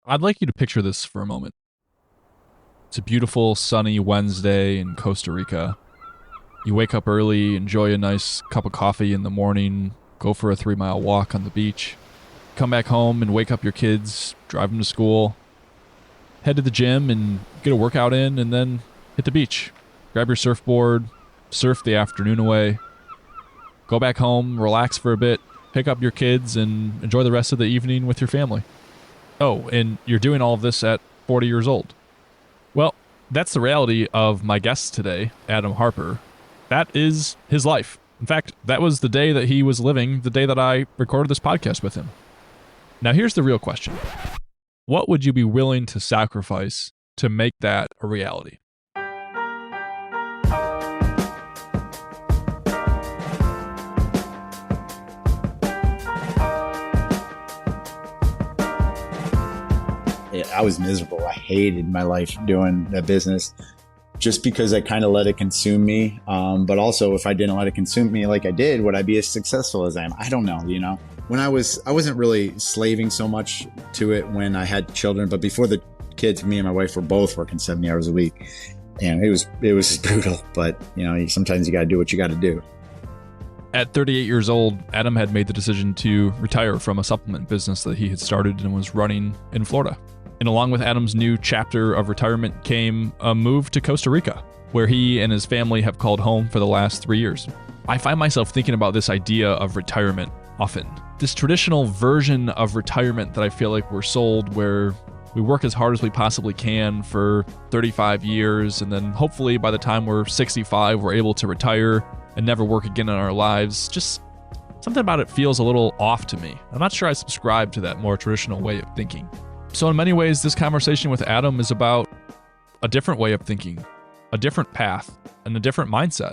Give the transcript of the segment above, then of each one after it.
I'd like you to picture this for a moment. It's a beautiful, sunny Wednesday in Costa Rica. You wake up early, enjoy a nice cup of coffee in the morning, go for a 3-mile walk on the beach, come back home and wake up your kids, drive them to school, head to the gym and get a workout in, and then hit the beach. Grab your surfboard, surf the afternoon away, go back home, relax for a bit, pick up your kids, and enjoy the rest of the evening with your family. Oh, and you're doing all of this at 40 years old. Well, that's the reality of my guest today, Adam Harper. That is his life. In fact, that was the day that he was living, the day that I recorded this podcast with him. Now, here's the real question. What would you be willing to sacrifice to make that a reality? I was miserable. I hated my life doing that business just because I kind of let it consume me. But also, if I didn't let it consume me like I did, would I be as successful as I am? I don't know, When I wasn't really slaving so much to it when I had children, but before the kids, me and my wife were both working 70 hours a week. And it was brutal, but sometimes you got to do what you got to do. At 38 years old, Adam had made the decision to retire from a supplement business that he had started and was running in Florida. And along with Adam's new chapter of retirement came a move to Costa Rica, where he and his family have called home for the last 3 years. I find myself thinking about this idea of retirement often. This traditional version of retirement that I feel like we're sold, where we work as hard as we possibly can for 35 years, and then hopefully by the time we're 65, we're able to retire and never work again in our lives. Just something about it feels a little off to me. I'm not sure I subscribe to that more traditional way of thinking. So in many ways, this conversation with Adam is about a different way of thinking, a different path, and a different mindset.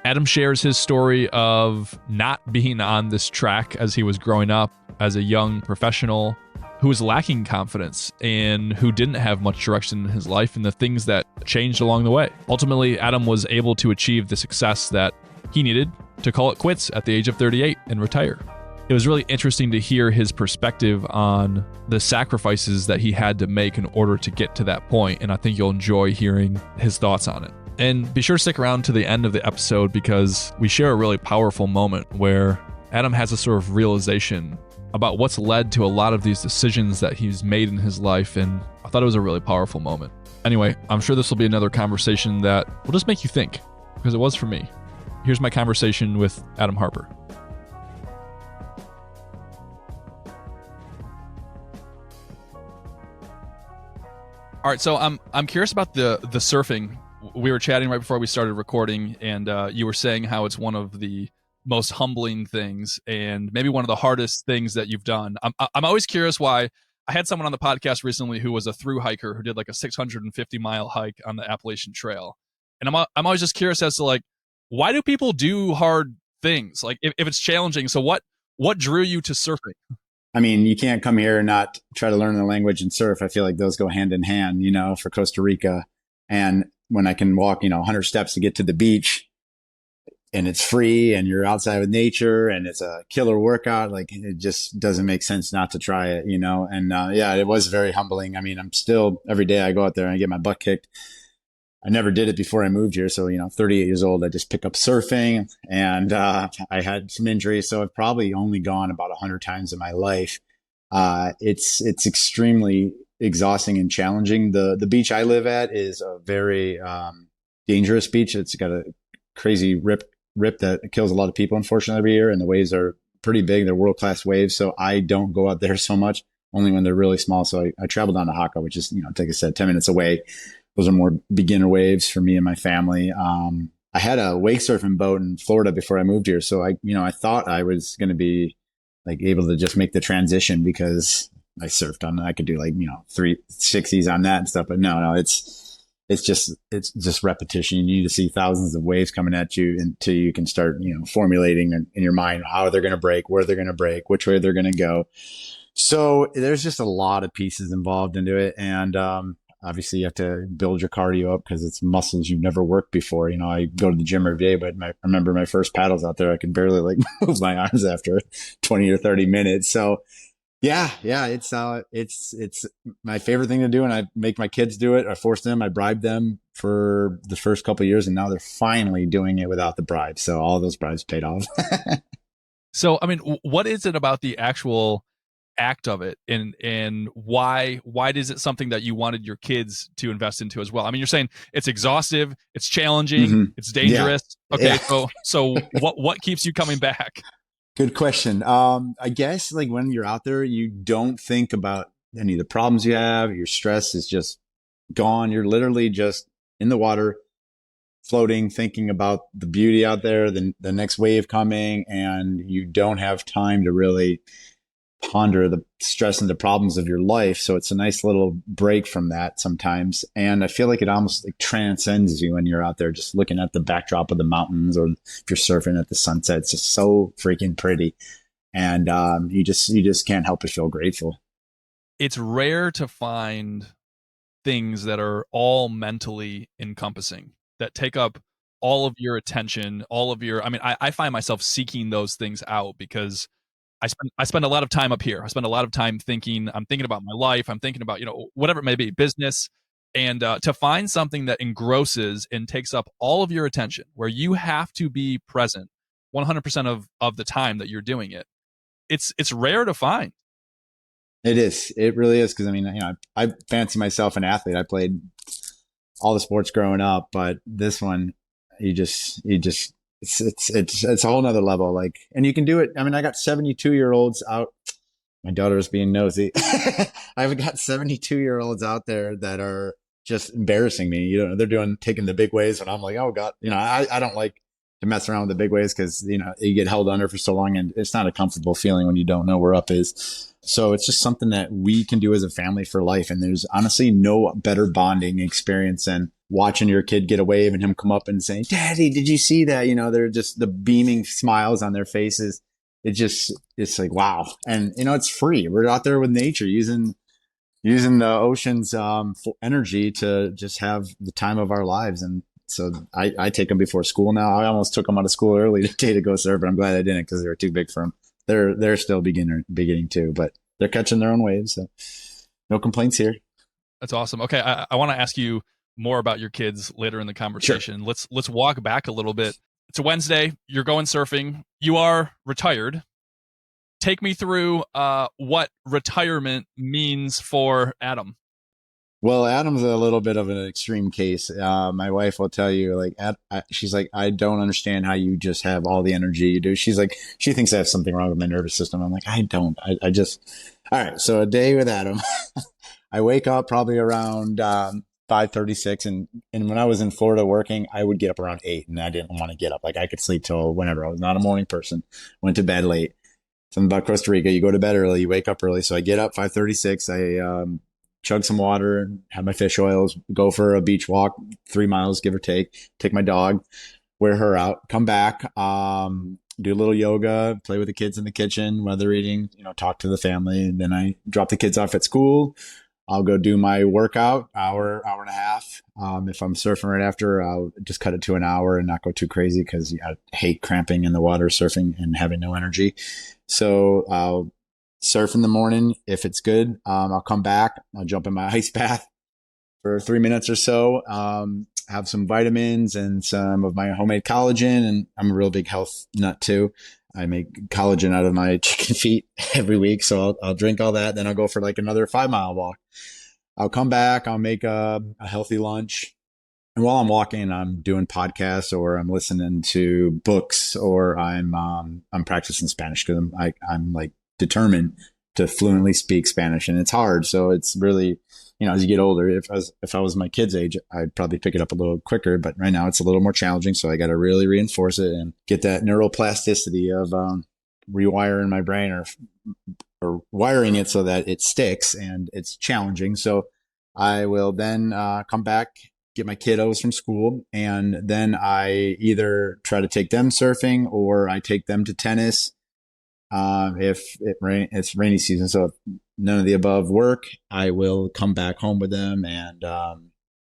Adam shares his story of not being on this track as he was growing up as a young professional who was lacking confidence and who didn't have much direction in his life, and the things that changed along the way. Ultimately, Adam was able to achieve the success that he needed to call it quits at the age of 38 and retire. It was really interesting to hear his perspective on the sacrifices that he had to make in order to get to that point, and I think you'll enjoy hearing his thoughts on it. And be sure to stick around to the end of the episode because we share a really powerful moment where Adam has a sort of realization about what's led to a lot of these decisions that he's made in his life, and I thought it was a really powerful moment. Anyway, I'm sure this will be another conversation that will just make you think, because it was for me. Here's my conversation with Adam Harper. All right, so I'm curious about the surfing. We were chatting right before we started recording, and you were saying how it's one of the most humbling things and maybe one of the hardest things that you've done. I'm always curious why. I had someone on the podcast recently who was a thru hiker who did like a 650-mile hike on the Appalachian Trail, and I'm always just curious as to like, why do people do hard things? Like if it's challenging, so what drew you to surfing? I mean, you can't come here and not try to learn the language and surf. I feel like those go hand in hand, for Costa Rica. And when I can walk, 100 steps to get to the beach and it's free and you're outside with nature and it's a killer workout, like it just doesn't make sense not to try it, And yeah, it was very humbling. I mean, I'm still, every day I go out there and I get my butt kicked. I never did it before I moved here. So, 38 years old, I just pick up surfing and I had some injuries. So I've probably only gone about 100 times in my life. It's extremely exhausting and challenging. The beach I live at is a very dangerous beach. It's got a crazy rip that kills a lot of people, unfortunately, every year. And the waves are pretty big. They're world-class waves. So I don't go out there so much, only when they're really small. So I travel down to Haka, which is, like I said, 10 minutes away. Those are more beginner waves for me and my family. I had a wake surfing boat in Florida before I moved here. So I thought I was going to be like able to just make the transition because I surfed on, I could do like, 360s on that and stuff. But no, it's just repetition. You need to see thousands of waves coming at you until you can start, formulating in your mind how they're going to break, where they're going to break, which way they're going to go. So there's just a lot of pieces involved into it. And, obviously, you have to build your cardio up because it's muscles you've never worked before. I go to the gym every day, but I remember my first paddles out there, I could barely move my arms after 20 or 30 minutes. So Yeah. It's my favorite thing to do, and I make my kids do it. I force them. I bribe them for the first couple of years, and now they're finally doing it without the bribe. So all those bribes paid off. So, I mean, what is it about the actual act of it, and why is it something that you wanted your kids to invest into as well? I mean, you're saying it's exhaustive, it's challenging, it's Yeah, dangerous. Okay, so what keeps you coming back? good question. I guess like when you're out there, you don't think about any of the problems you have. Your stress is just gone. You're literally just in the water, floating, thinking about the beauty out there, the next wave coming, and you don't have time to really ponder the stress and the problems of your life. So it's a nice little break from that sometimes. And I feel like it almost like transcends you when you're out there just looking at the backdrop of the mountains, or if you're surfing at the sunset. It's just so freaking pretty. And you just can't help but feel grateful. It's rare to find things that are all mentally encompassing, that take up all of your attention, all of your, I mean, I find myself seeking those things out because I spend a lot of time up here. I spend a lot of time thinking. I'm thinking about my life. I'm thinking about, whatever it may be, business, and to find something that engrosses and takes up all of your attention, where you have to be present 100% of the time that you're doing it. It's rare to find. It is. It really is. Because I mean, I fancy myself an athlete. I played all the sports growing up, but this one, it's a whole nother level. Like, and you can do it. I mean, I got 72-year-olds out. My daughter's being nosy. I've got 72-year-olds out there that are just embarrassing me. They're taking the big waves, and I'm like, oh God, I don't like to mess around with the big waves because you get held under for so long, and it's not a comfortable feeling when you don't know where up is. So it's just something that we can do as a family for life. And there's honestly no better bonding experience than watching your kid get a wave and him come up and saying, "Daddy, did you see that?" They're just the beaming smiles on their faces. It's like, wow. And it's free. We're out there with nature using the ocean's energy to just have the time of our lives. And so I take them before school now. I almost took them out of school early today to go surf, but I'm glad I didn't because they were too big for them. They're still beginning too, but they're catching their own waves. So no complaints here. That's awesome. Okay, I want to ask you more about your kids later in the conversation. Sure. Let's walk back a little bit. It's a Wednesday. You're going surfing. You are retired. Take me through what retirement means for Adam. Well, Adam's a little bit of an extreme case. My wife will tell you, like, she's like, I don't understand how you just have all the energy you do. She's like, she thinks I have something wrong with my nervous system. I'm like, I don't. I just, all right. So a day with Adam, I wake up probably around 5:36, and when I was in Florida working, I would get up around 8, and I didn't want to get up. Like I could sleep till whenever. I was not a morning person. Went to bed late. Something about Costa Rica. You go to bed early, you wake up early. So I get up 5:36. I chug some water, have my fish oils, go for a beach walk, 3 miles, give or take my dog, wear her out, come back, do a little yoga, play with the kids in the kitchen while they're eating, talk to the family. And then I drop the kids off at school. I'll go do my workout, hour and a half. If I'm surfing right after, I'll just cut it to an hour and not go too crazy because I hate cramping in the water, surfing and having no energy. So I'll surf in the morning. If it's good, I'll come back. I'll jump in my ice bath for 3 minutes or so. Have some vitamins and some of my homemade collagen. And I'm a real big health nut too. I make collagen out of my chicken feet every week. So I'll drink all that. Then I'll go for like another 5-mile walk. I'll come back. I'll make a healthy lunch. And while I'm walking, I'm doing podcasts or I'm listening to books or I'm practicing Spanish because I'm like determined to fluently speak Spanish, and it's hard. So it's really, as you get older, if I was my kid's age, I'd probably pick it up a little quicker, but right now it's a little more challenging. So I got to really reinforce it and get that neuroplasticity of rewiring my brain or wiring it so that it sticks, and it's challenging. So I will then come back, get my kiddos from school, and then I either try to take them surfing or I take them to tennis. If it's rainy season, so if none of the above work, I will come back home with them and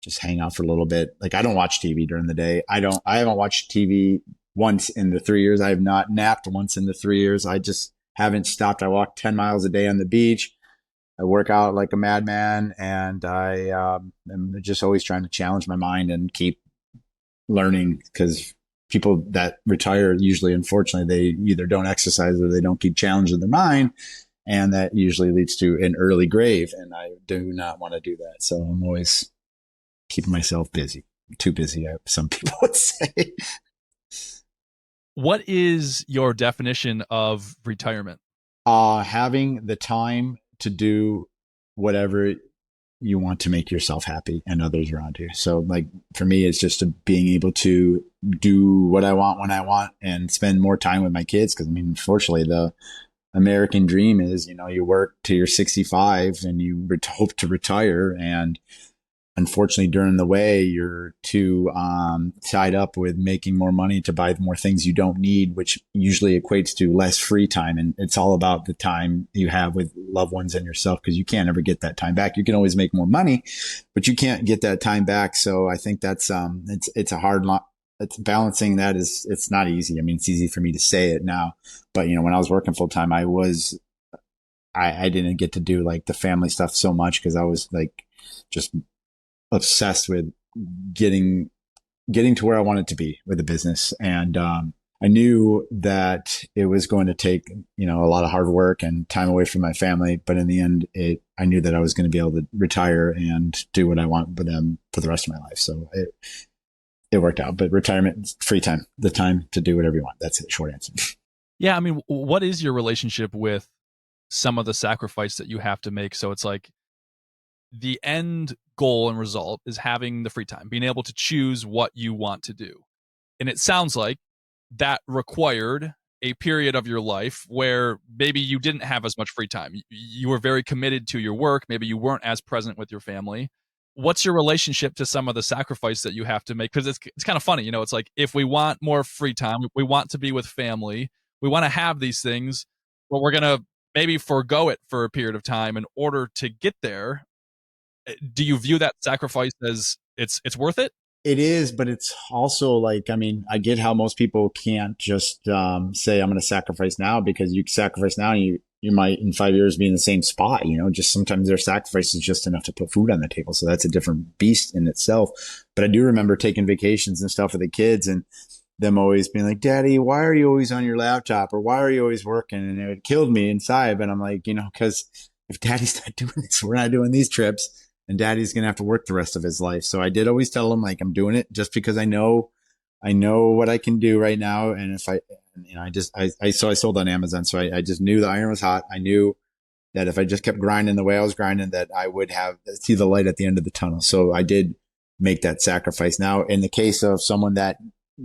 just hang out for a little bit. Like I don't watch TV during the day. I haven't watched TV once in the 3 years. I have not napped once in the 3 years. I just haven't stopped. I walk 10 miles a day on the beach. I work out like a madman, and I am just always trying to challenge my mind and keep learning, because people that retire usually, unfortunately, they either don't exercise or they don't keep challenging their mind. And that usually leads to an early grave. And I do not want to do that. So I'm always keeping myself busy, too busy, some people would say. What is your definition of retirement? Having the time to do whatever you want to make yourself happy and others around you. So like for me, it's just being able to do what I want when I want and spend more time with my kids. Cause I mean, unfortunately, the American dream is, you work till you're 65 and you hope to retire. And unfortunately, during the way, you're too tied up with making more money to buy more things you don't need, which usually equates to less free time. And it's all about the time you have with loved ones and yourself, because you can't ever get that time back. You can always make more money, but you can't get that time back. So I think that's it's a hard lot. It's balancing that it's not easy. I mean, it's easy for me to say it now, but when I was working full time, I didn't get to do like the family stuff so much, because I was like just obsessed with getting to where I wanted to be with the business. And I knew that it was going to take, a lot of hard work and time away from my family. But in the end, I knew that I was going to be able to retire and do what I want with them for the rest of my life. So it worked out. But retirement, free time, the time to do whatever you want. That's the short answer. Yeah. I mean, what is your relationship with some of the sacrifice that you have to make? So it's like the end goal and result is having the free time, being able to choose what you want to do. And it sounds like that required a period of your life where maybe you didn't have as much free time. You were very committed to your work. Maybe you weren't as present with your family. What's your relationship to some of the sacrifice that you have to make? Because it's kind of funny, it's like if we want more free time, we want to be with family, we want to have these things, but we're going to maybe forego it for a period of time in order to get there. Do you view that sacrifice as it's worth it? It is, but it's also like, I mean, I get how most people can't just say, I'm going to sacrifice now, because you sacrifice now and you might in 5 years be in the same spot, just sometimes their sacrifice is just enough to put food on the table. So that's a different beast in itself. But I do remember taking vacations and stuff with the kids and them always being like, Daddy, why are you always on your laptop? Or why are you always working? And it killed me inside. But I'm like, because if Daddy's not doing this, we're not doing these trips. And Daddy's going to have to work the rest of his life. So I did always tell him, like, I'm doing it just because I know what I can do right now. And if I sold on Amazon. So I just knew the iron was hot. I knew that if I just kept grinding the way I was grinding, that I would see the light at the end of the tunnel. So I did make that sacrifice. Now, in the case of someone that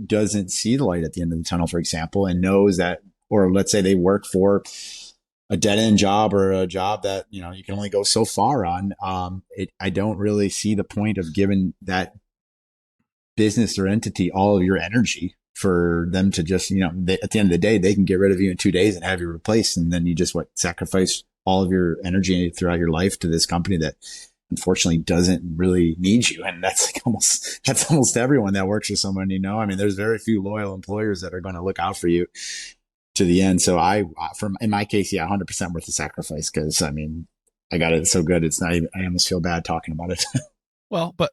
doesn't see the light at the end of the tunnel, for example, and knows that, or let's say they work for a dead end job or a job that, you can only go so far on. I don't really see the point of giving that business or entity all of your energy for them to just, at the end of the day, they can get rid of you in 2 days and have you replaced. And then you just sacrifice all of your energy throughout your life to this company that unfortunately doesn't really need you. And that's almost everyone that works for someone, I mean, there's very few loyal employers that are going to look out for you to the end. So in my case, 100% worth the sacrifice, because I mean, I got it so good. It's not even, I almost feel bad talking about it. Well, but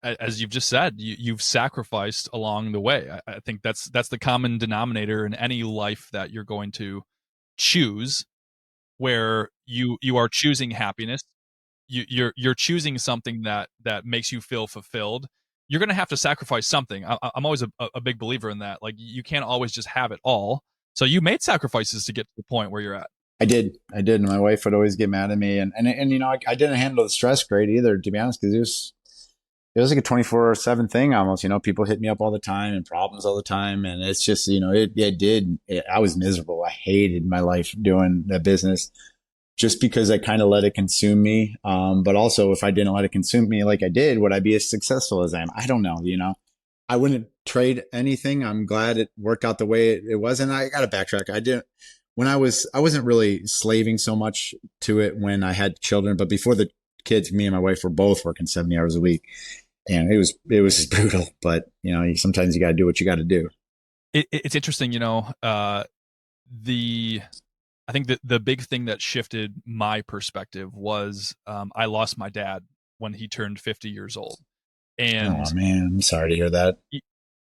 as you've just said, you've sacrificed along the way. I think that's the common denominator in any life that you're going to choose, where you are choosing happiness. You're choosing something that makes you feel fulfilled. You're going to have to sacrifice something. I'm always a big believer in that. Like, you can't always just have it all. So you made sacrifices to get to the point where you're at. I did. And my wife would always get mad at me. And I didn't handle the stress great either, to be honest, because it was like a 24/7 thing almost. People hit me up all the time and problems all the time. And it's just, I was miserable. I hated my life doing that business, just because I kind of let it consume me. But also, if I didn't let it consume me like I did, would I be as successful as I am? I don't know. I wouldn't trade anything. I'm glad it worked out the way it was. And I got to backtrack. I wasn't really slaving so much to it when I had children, but before the kids, me and my wife were both working 70 hours a week, and it was brutal. But sometimes you got to do what you got to do. It's interesting, I think that the big thing that shifted my perspective was I lost my dad when he turned 50 years old. And, Oh man, I'm sorry to hear that.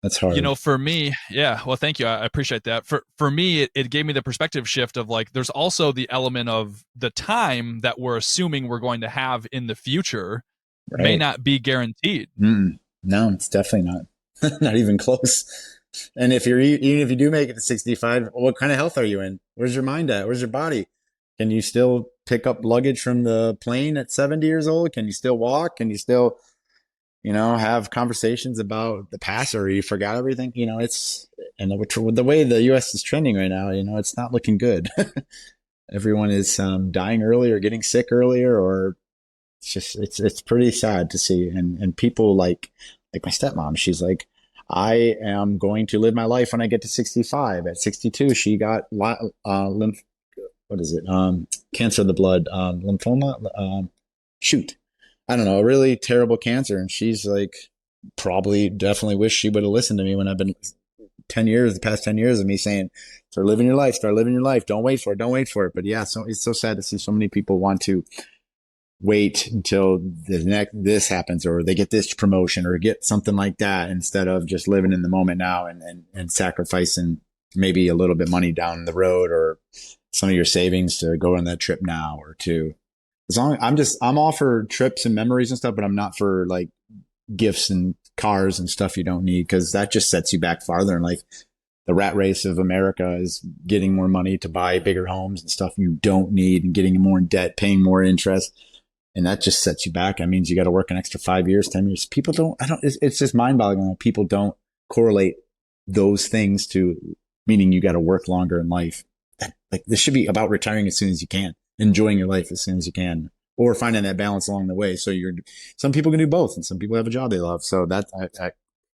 That's hard. for me, yeah, well, thank you. I appreciate that. For me, it gave me the perspective shift of like, there's also the element of the time that we're assuming we're going to have in the future may Right. not be guaranteed. No, it's definitely not. Not even close. And if even if you do make it to 65, what kind of health are you in? Where's your mind at? Where's your body? Can you still pick up luggage from the plane at 70 years old? Can you still walk? Can you still, have conversations about the past, or you forgot everything? And the way the US is trending right now, it's not looking good. Everyone is dying earlier, getting sick earlier, or it's pretty sad to see. And people like my stepmom, she's like, I am going to live my life when I get to 65. At 62, she got cancer of the blood, lymphoma. Shoot, I don't know, a really terrible cancer. And she's like, probably definitely wish she would have listened to me when I've been the past 10 years of me saying, start living your life, don't wait for it. But yeah, so it's so sad to see so many people want to wait until this happens, or they get this promotion or get something like that, instead of just living in the moment now and sacrificing maybe a little bit money down the road, or some of your savings to go on that trip now, or to, I'm all for trips and memories and stuff, but I'm not for like gifts and cars and stuff you don't need, because that just sets you back farther in life. The rat race of America is getting more money to buy bigger homes and stuff you don't need, and getting more in debt, paying more interest. And that just sets you back. That means you got to work an extra 5 years, 10 years. It's just mind boggling. People don't correlate those things to meaning you got to work longer in life. This should be about retiring as soon as you can, enjoying your life as soon as you can, or finding that balance along the way. So some people can do both, and some people have a job they love. So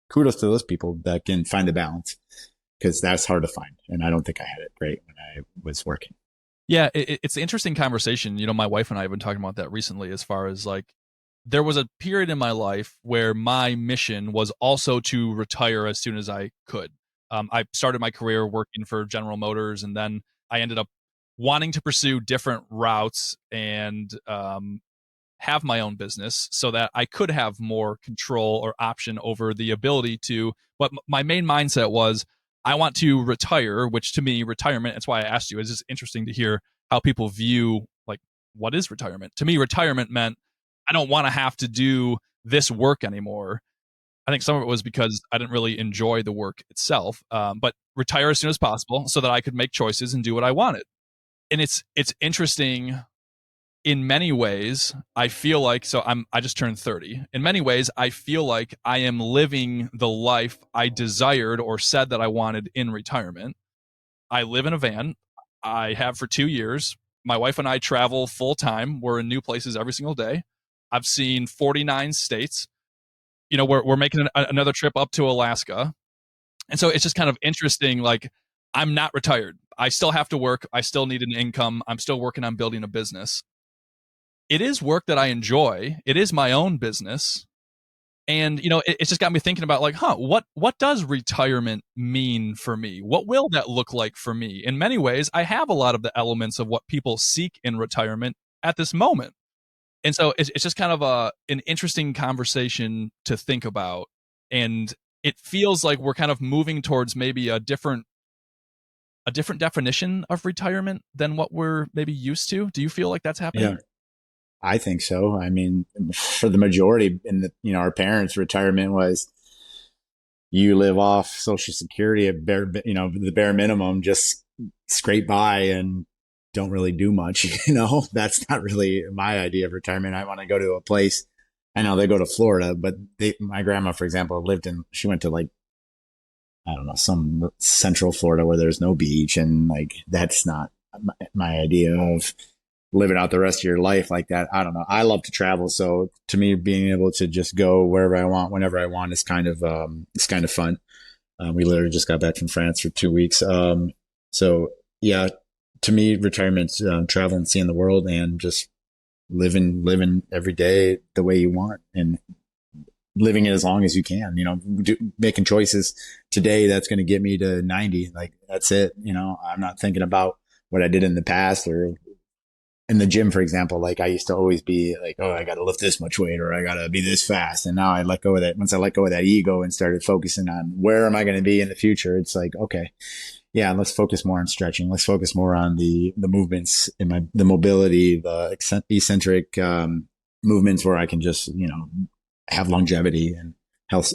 kudos to those people that can find a balance, because that's hard to find. And I don't think I had it great when I was working. Yeah, it's an interesting conversation. My wife and I have been talking about that recently, as far as like, there was a period in my life where my mission was also to retire as soon as I could. I started my career working for General Motors, and then I ended up wanting to pursue different routes and have my own business so that I could have more control or option over the ability to. But my main mindset was, I want to retire, which to me, retirement, that's why I asked you, it's just interesting to hear how people view, like, what is retirement? To me, retirement meant I don't want to have to do this work anymore. I think some of it was because I didn't really enjoy the work itself, but retire as soon as possible so that I could make choices and do what I wanted. And it's interesting. In many ways, I feel like, I just turned 30. In many ways, I feel like I am living the life I desired or said that I wanted in retirement. I live in a van. I have for 2 years. My wife and I travel full time. We're in new places every single day. I've seen 49 states. We're making another trip up to Alaska. And so it's just kind of interesting. Like, I'm not retired. I still have to work. I still need an income. I'm still working on building a business. It is work that I enjoy. It is my own business. And, it's just got me thinking about, like, what does retirement mean for me? What will that look like for me? In many ways, I have a lot of the elements of what people seek in retirement at this moment. And so it's just kind of an interesting conversation to think about. And it feels like we're kind of moving towards maybe a different definition of retirement than what we're maybe used to. Do you feel like that's happening? Yeah. I think so. I mean, for the majority, our parents' retirement was, you live off Social Security at the bare minimum, just scrape by and don't really do much. That's not really my idea of retirement. I want to go to a place. I know they go to Florida, but my grandma, for example, she went to, like, I don't know, some central Florida where there's no beach, and like, that's not my idea of living out the rest of your life like that. I don't know. I love to travel. So to me, being able to just go wherever I want, whenever I want, is kind of fun. We literally just got back from France for 2 weeks. So yeah, to me, retirement's traveling, seeing the world, and just living every day the way you want. And living it as long as you can, making choices today that's going to get me to 90. Like, that's it. I'm not thinking about what I did in the past, or in the gym, for example. Like, I used to always be like, oh, I got to lift this much weight, or I got to be this fast. And now I let go of that. Once I let go of that ego and started focusing on where am I going to be in the future, it's like, okay, yeah, let's focus more on stretching. Let's focus more on the movements in the mobility, the eccentric movements where I can just, have longevity and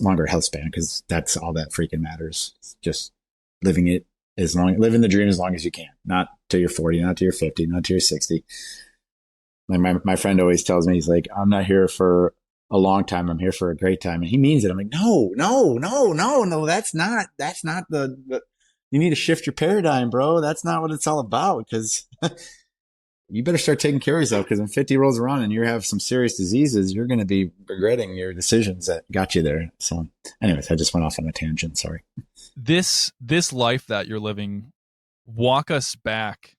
longer health span, because that's all that freaking matters. It's just living the dream as long as you can, not till you're 40, not till you're 50, not till you're 60. Like my friend always tells me, he's like, I'm not here for a long time. I'm here for a great time. And he means it. I'm like, no, that's not the you need to shift your paradigm, bro. That's not what it's all about. Because you better start taking care of yourself, because when 50 rolls around and you have some serious diseases, you're going to be regretting your decisions that got you there. So anyways, I just went off on a tangent. Sorry. This life that you're living, walk us back.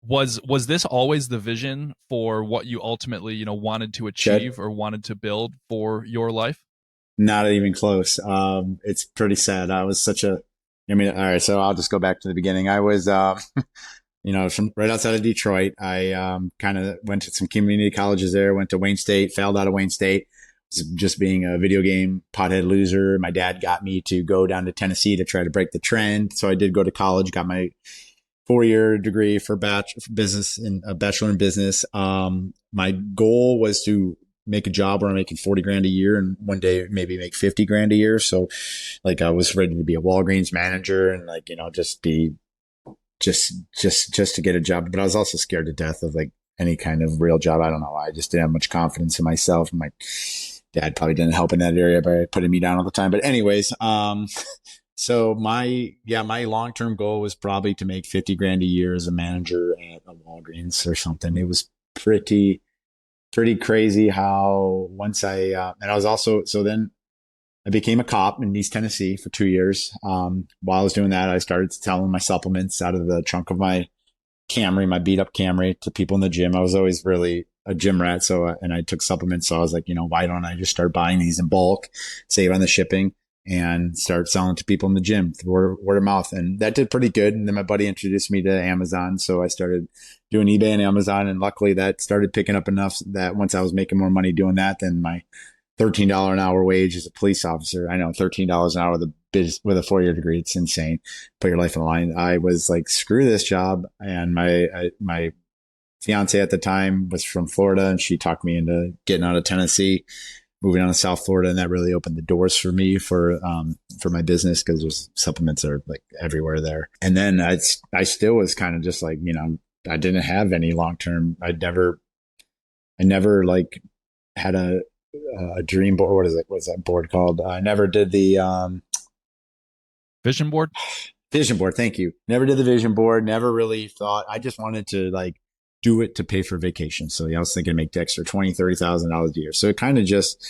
Was this always the vision for what you ultimately, wanted to achieve or wanted to build for your life? Not even close. It's pretty sad. I was all right, so I'll just go back to the beginning. I was, from right outside of Detroit. I kind of went to some community colleges there, went to Wayne State, failed out of Wayne State, just being a video game pothead loser. My dad got me to go down to Tennessee to try to break the trend. So I did go to college, got my 4-year degree for business and a bachelor in business. My goal was to make a job where I'm making 40 grand a year, and one day maybe make 50 grand a year. So like, I was ready to be a Walgreens manager and like, just to get a job. But I was also scared to death of like any kind of real job. I don't know. I just didn't have much confidence in myself. And my dad probably didn't help in that area by putting me down all the time. But anyways, so my long-term goal was probably to make 50 grand a year as a manager at a Walgreens or something. It was pretty crazy how once and I was also, so then I became a cop in East Tennessee for 2 years. While I was doing that, I started selling my supplements out of the trunk of my Camry, my beat up Camry, to people in the gym. I was always really a gym rat. And I took supplements. So I was like, why don't I just start buying these in bulk, save on the shipping, and start selling to people in the gym through word of mouth. And that did pretty good. And then my buddy introduced me to Amazon. So I started doing eBay and Amazon. And luckily that started picking up enough that once I was making more money doing that than my $13 an hour wage as a police officer. I know $13 an hour with a 4-year degree. It's insane. Put your life on the line. I was like, screw this job. And my fiance at the time was from Florida, and she talked me into getting out of Tennessee, moving on to South Florida. And that really opened the doors for me for my business, because there's supplements are like everywhere there. And then I still was kind of just like, I didn't have any long-term. I never like had a dream board. What is it? What's that board called? I never did the vision board. Vision board. Thank you. Never did the vision board. Never really thought. I just wanted to like do it to pay for vacation. So yeah, I was thinking make the extra $20,000-$30,000 a year. So it kind of just,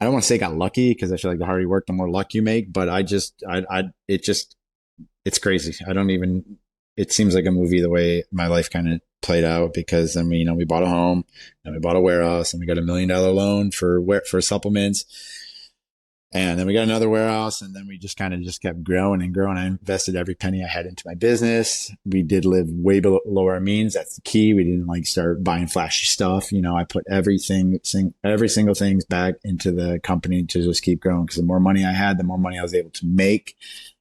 I don't want to say got lucky, because I feel like the harder you work, the more luck you make. But it's crazy. It seems like a movie the way my life kind of played out, because we bought a home, and we bought a warehouse, and we got $1 million loan for supplements. And then we got another warehouse, and then we just kept growing and growing. I invested every penny I had into my business. We did live way below our means. That's the key. We didn't like start buying flashy stuff. I put every single thing back into the company to just keep growing, because the more money I had, the more money I was able to make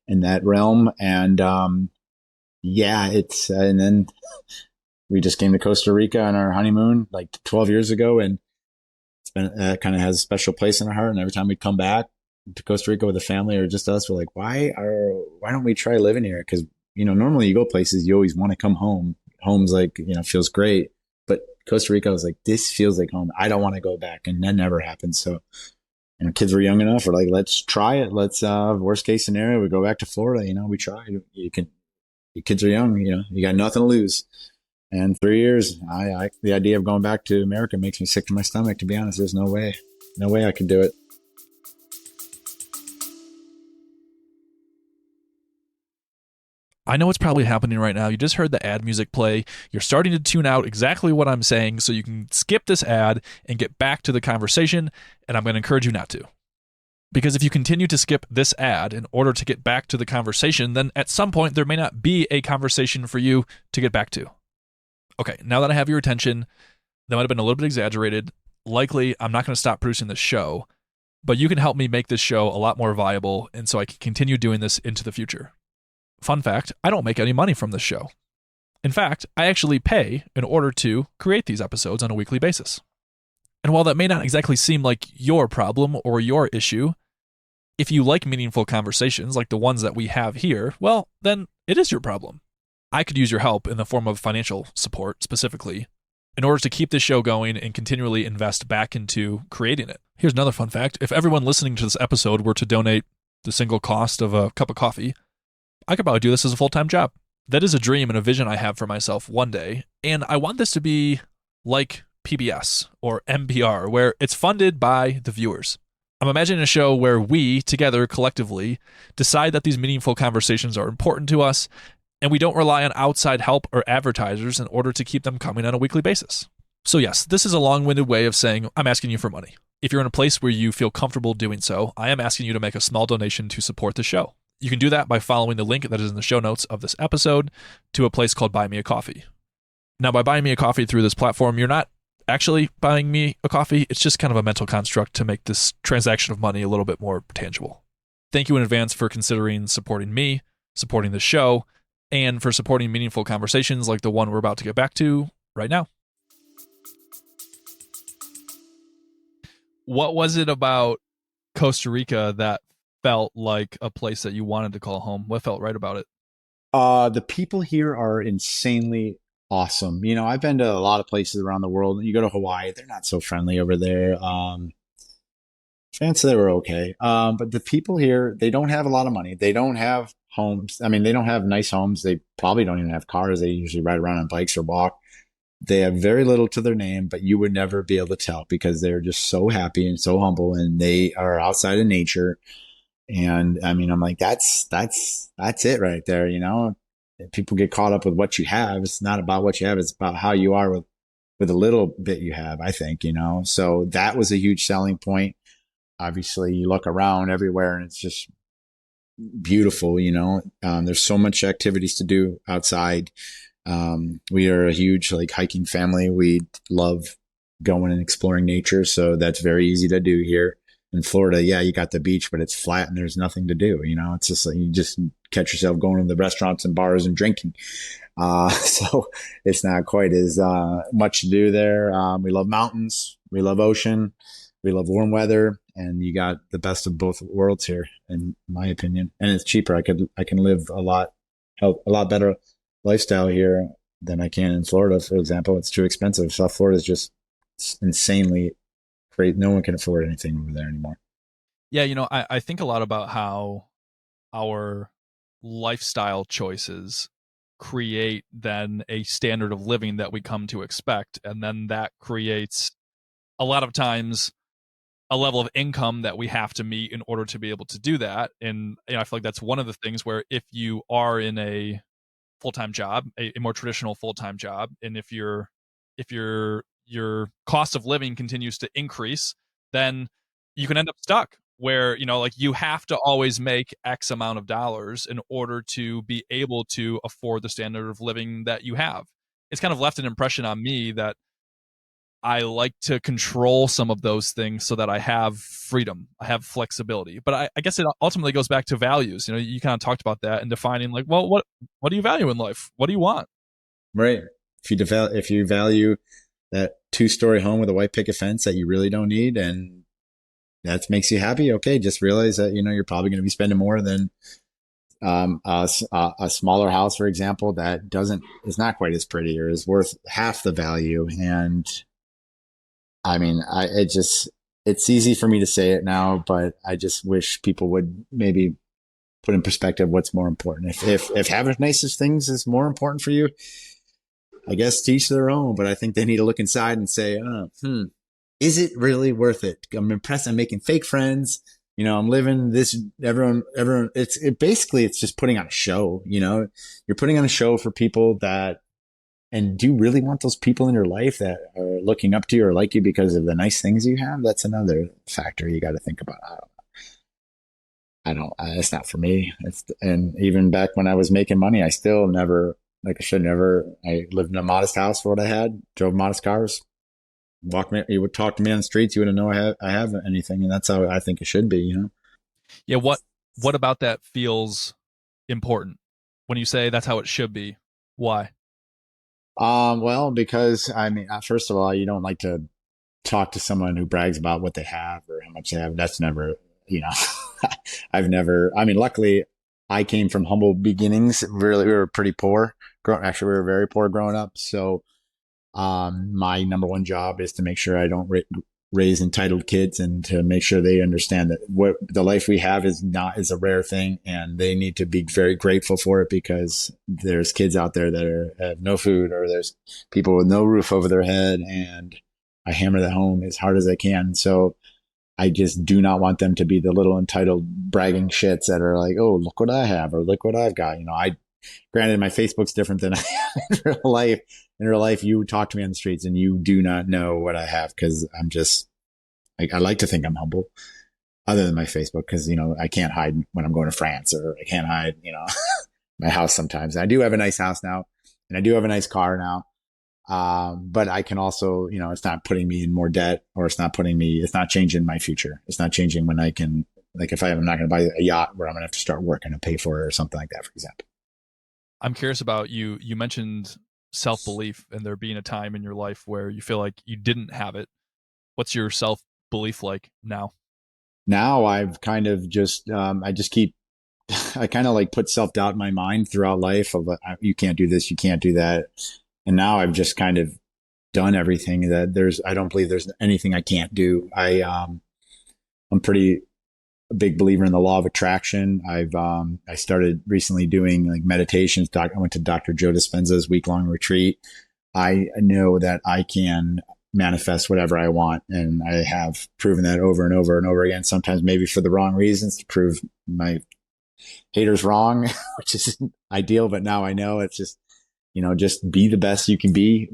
in that realm. And, and then we just came to Costa Rica on our honeymoon like 12 years ago. And it's been, kind of has a special place in our heart. And every time we come back to Costa Rica with a family or just us, we're like, why don't we try living here? Because, normally you go places, you always want to come home. Home's like, feels great. But Costa Rica, I was like, this feels like home. I don't want to go back. And that never happened. So, kids were young enough. We're like, let's try it. Let's, worst case scenario, we go back to Florida. We try. Your kids are young, you got nothing to lose. And 3 years, the idea of going back to America makes me sick to my stomach, to be honest. There's no way I could do it. I know what's probably happening right now. You just heard the ad music play. You're starting to tune out exactly what I'm saying, so you can skip this ad and get back to the conversation, and I'm going to encourage you not to. Because if you continue to skip this ad in order to get back to the conversation, then at some point there may not be a conversation for you to get back to. Okay, now that I have your attention, that might have been a little bit exaggerated. Likely, I'm not going to stop producing this show, but you can help me make this show a lot more viable, and so I can continue doing this into the future. Fun fact, I don't make any money from this show. In fact, I actually pay in order to create these episodes on a weekly basis. And while that may not exactly seem like your problem or your issue, if you like meaningful conversations like the ones that we have here, well, then it is your problem. I could use your help in the form of financial support specifically in order to keep this show going and continually invest back into creating it. Here's another fun fact. If everyone listening to this episode were to donate the single cost of a cup of coffee, I could probably do this as a full-time job. That is a dream and a vision I have for myself one day, and I want this to be like PBS or NPR, where it's funded by the viewers. I'm imagining a show where we, together, collectively, decide that these meaningful conversations are important to us, and we don't rely on outside help or advertisers in order to keep them coming on a weekly basis. So yes, this is a long-winded way of saying I'm asking you for money. If you're in a place where you feel comfortable doing so, I am asking you to make a small donation to support the show. You can do that by following the link that is in the show notes of this episode to a place called Buy Me a Coffee. Now, by buying me a coffee through this platform, you're not actually buying me a coffee. It's just kind of a mental construct to make this transaction of money a little bit more tangible. Thank you in advance for considering supporting me, supporting the show, and for supporting meaningful conversations like the one we're about to get back to right now. What was it about Costa Rica that felt like a place that you wanted to call home? What felt right about it? The people here are insanely awesome. You know, I've been to a lot of places around the world. You go to Hawaii, they're not so friendly over there. France, they were okay. But the people here, they don't have a lot of money. They don't have homes. I mean, they don't have nice homes. They probably don't even have cars. They usually ride around on bikes or walk. They have very little to their name, but you would never be able to tell because they're just so happy and so humble, and they are outside of nature. And I mean, I'm like, that's it right there. You know, people get caught up with what you have. It's not about what you have. It's about how you are with a little bit you have, I think, you know? So that was a huge selling point. Obviously you look around everywhere and it's just beautiful, you know? There's so much activities to do outside. We are a huge like hiking family. We love going and exploring nature. So that's very easy to do here. In Florida, yeah, you got the beach, but it's flat and there's nothing to do. You know, it's just like you just catch yourself going to the restaurants and bars and drinking. So it's not quite as much to do there. We love mountains, we love ocean, we love warm weather, and you got the best of both worlds here, in my opinion. And it's cheaper. I can live a lot better lifestyle here than I can in Florida, for example. It's too expensive. South Florida is just insanely great. No one can afford anything over there anymore. Yeah, you know, I think a lot about how our lifestyle choices create then a standard of living that we come to expect, and then that creates a lot of times a level of income that we have to meet in order to be able to do that. And you know, I feel like that's one of the things where if you are in a full-time job, a more traditional full-time job, and if your cost of living continues to increase, then you can end up stuck where, you know, like you have to always make X amount of dollars in order to be able to afford the standard of living that you have. It's kind of left an impression on me that I like to control some of those things so that I have freedom, I have flexibility. But I guess it ultimately goes back to values. You know, you kind of talked about that and defining like, well, what do you value in life? What do you want? Right. If you value that 2-story home with a white picket fence that you really don't need, and that makes you happy, okay, just realize that, you know, you're probably going to be spending more than a smaller house, for example, that is not quite as pretty or is worth half the value. And I mean, it's easy for me to say it now, but I just wish people would maybe put in perspective what's more important. If having the nicest things is more important for you, I guess to each their own, but I think they need to look inside and say, is it really worth it? I'm impressed. I'm making fake friends. I'm living this, everyone, basically, it's just putting on a show, you're putting on a show for people and do you really want those people in your life that are looking up to you or like you because of the nice things you have? That's another factor you got to think about. It's not for me. And even back when I was making money, I still never, like I should never, I lived in a modest house for what I had, drove modest cars, you would talk to me on the streets. You wouldn't know I have anything. And that's how I think it should be. Yeah. What about that feels important when you say that's how it should be? Why? Well, because I mean, first of all, you don't like to talk to someone who brags about what they have or how much they have. That's never, I mean, luckily I came from humble beginnings. Really, we were pretty poor. Actually, we were very poor growing up. So, my number one job is to make sure I don't raise entitled kids and to make sure they understand that what the life we have is a rare thing, and they need to be very grateful for it because there's kids out there that have no food, or there's people with no roof over their head. And I hammer that home as hard as I can. So I just do not want them to be the little entitled bragging shits that are like, oh, look what I have, or look what I've got. Granted, my Facebook's different than in real life. In real life, you talk to me on the streets and you do not know what I have because I'm just, I like to think I'm humble other than my Facebook because, I can't hide when I'm going to France, or I can't hide, my house sometimes. I do have a nice house now, and I do have a nice car now. But I can also, it's not putting me in more debt, or it's not changing my future. It's not changing when I can, like if I'm not going to buy a yacht where I'm going to have to start working to pay for it or something like that, for example. I'm curious about you mentioned self-belief and there being a time in your life where you feel like you didn't have it. What's your self-belief like now? Now I've kind of just, I kind of like put self-doubt in my mind throughout life of you can't do this, you can't do that. And now I've just kind of done everything that I don't believe there's anything I can't do. I'm pretty a big believer in the law of attraction. I started recently doing like meditations. I went to Dr. Joe Dispenza's week-long retreat. I know that I can manifest whatever I want. And I have proven that over and over and over again, sometimes maybe for the wrong reasons, to prove my haters wrong, which isn't ideal. But now I know it's just, just be the best you can be.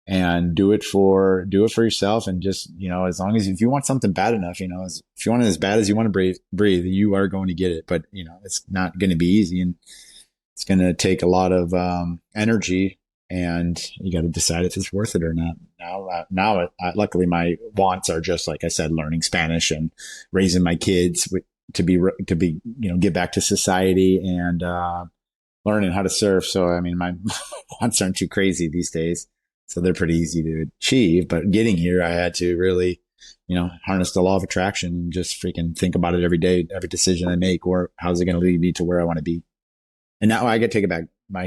And do it for yourself. And just, as long as, if you want something bad enough, if you want it as bad as you want to breathe, you are going to get it. But, it's not going to be easy, and it's going to take a lot of energy, and you got to decide if it's worth it or not. Now, luckily my wants are just, like I said, learning Spanish and raising my kids to be, get back to society, and learning how to surf. So, I mean, my wants aren't too crazy these days. So they're pretty easy to achieve. But getting here, I had to really, harness the law of attraction and just freaking think about it every day, every decision I make, or how's it going to lead me to where I want to be. And now I get to take it back. My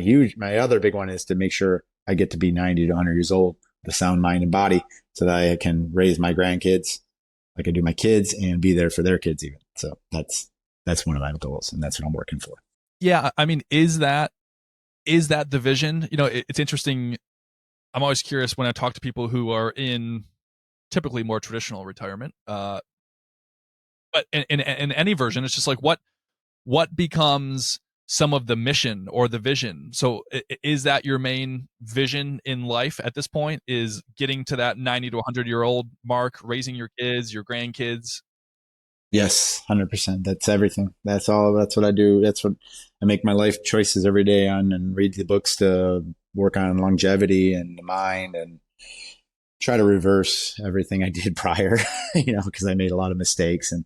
other big one is to make sure I get to be 90 to 100 years old, with a sound mind and body, so that I can raise my grandkids like I do my kids and be there for their kids even. So that's one of my goals, and that's what I'm working for. Yeah. I mean, is that the vision? It's interesting. I'm always curious when I talk to people who are in typically more traditional retirement. But in any version, it's just like what becomes some of the mission or the vision. So is that your main vision in life at this point, is getting to that 90 to 100-year-old mark, raising your kids, your grandkids? Yes, 100%. That's everything. That's all. That's what I do. That's what I make my life choices every day on, and read the books to work on longevity and the mind, and try to reverse everything I did prior, because I made a lot of mistakes. And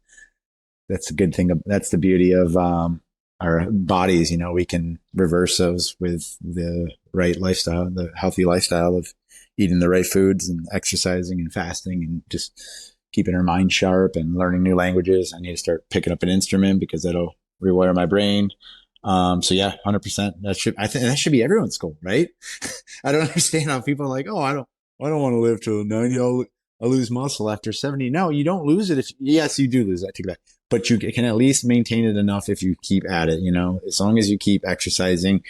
that's the good thing. That's the beauty of our bodies. We can reverse those with the right lifestyle, the healthy lifestyle of eating the right foods and exercising and fasting and just keeping our mind sharp and learning new languages. I need to start picking up an instrument because that'll rewire my brain. So yeah, 100%. I think that should be everyone's goal, right? I don't understand how people are like, oh, I don't want to live till 90. I'll lose muscle after 70. No, you don't lose it. Yes, you do lose it. I take that. But you can at least maintain it enough if you keep at it. As long as you keep exercising,